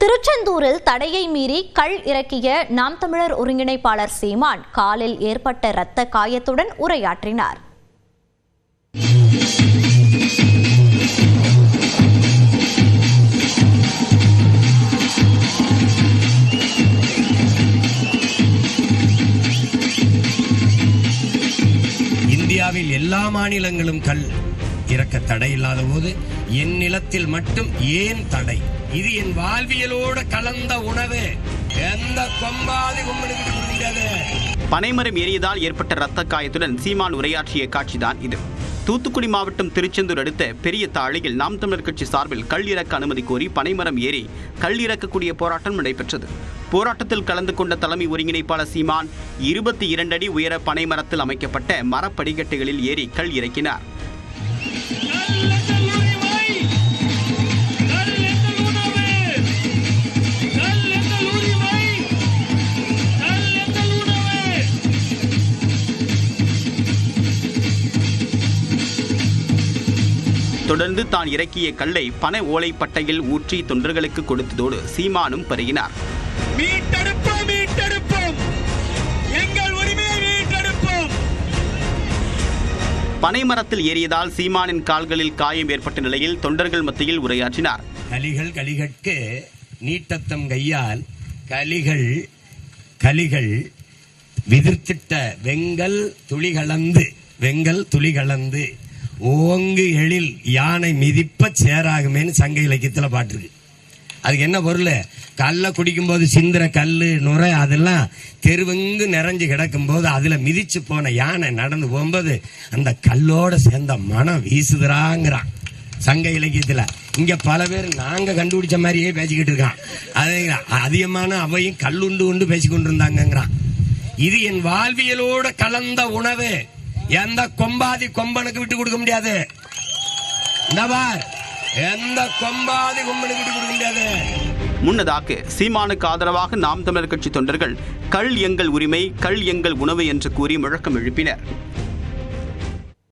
திருச்செந்தூரில் தடையை மீறி கள் இறக்கிய நாம் தமிழர் ஒருங்கிணைப்பாளர் சீமான் காலில் ஏற்பட்ட இரத்த காயத்துடன் உரையாற்றினார். இந்தியாவில் எல்லா மாநிலங்களும் கல் இறக்க தடை இல்லாத போது என் நிலத்தில் மட்டும் ஏன் தடை? இது என் வாழ்வியலோடு கலந்த உணவு. எந்த கொம்பாதி கும்பனுக்கு முடியாது. பனைமரம் ஏறியதால் ஏற்பட்ட இரத்த காயத்துடன் சீமான் உரையாற்றிய காட்சிதான் இது. தூத்துக்குடி மாவட்டம் திருச்செந்தூர் அடுத்த பெரிய தாழியில் நாம் தமிழர் கட்சி சார்பில் கல் இறக்க அனுமதி கோரி பனைமரம் ஏறி கல் இறக்கக்கூடிய போராட்டம் நடைபெற்றது. போராட்டத்தில் கலந்து கொண்ட தலைமை ஒருங்கிணைப்பாளர் சீமான் 22 அடி உயர பனைமரத்தில் அமைக்கப்பட்ட மரப்படிக்கட்டுகளில் ஏறி கல் இறக்கினார். தொடர்ந்து தான் இறக்கிய கல்லை பனை ஓலைப்பட்டையில் ஊற்றி தொண்டர்களுக்கு கொடுத்ததோடு சீமானும் பருகினார். பனைமரத்தில் ஏறியதால் சீமானின் கால்களில் காயம் ஏற்பட்ட நிலையில் தொண்டர்கள் மத்தியில் உரையாற்றினார். கலிகட்கு நீட்டத்தம் கையால் கலிகள் விதிர்த்திட்ட வெங்கல் துளி கலந்து ஓங்கு எழில் யானை மிதிப்ப சேராகுமேன்னு சங்க இலக்கியத்தில் பாட்டுருக்கு. அதுக்கு என்ன பொருள்? கல்லை குடிக்கும் போது சிந்திர கல்லு நுரை அதெல்லாம் தெருவெங்கு நிறைஞ்சு கிடக்கும் போது அதுல மிதிச்சு போன யானை நடந்து போகும்போது அந்த கல்லோட சேர்ந்த மனம் வீசுதுறாங்கிறான் சங்க இலக்கியத்துல. இங்க பல பேர் நாங்க கண்டுபிடிச்ச மாதிரியே பேசிக்கிட்டு இருக்கான். அது அதிகமான அவையும் கல்லுண்டு உண்டு பேசிக்கொண்டு இருந்தாங்கிறான். இது என் வாழ்வியலோட கலந்த உணவு. எந்த கொம்பாதி கொம்பனுக்கு விட்டு கொடுக்க முடியாது. எந்த கொம்பாதி கொம்பனுக்கு விட்டு கொடுக்க முடியாது. முன்னதாக சீமானுக்கு ஆதரவாக நாம் தமிழர் கட்சி தொண்டர்கள் கள் எங்கள் உரிமை, கள் எங்கள் உணவு என்று கூறி முழக்கம் எழுப்பினர்.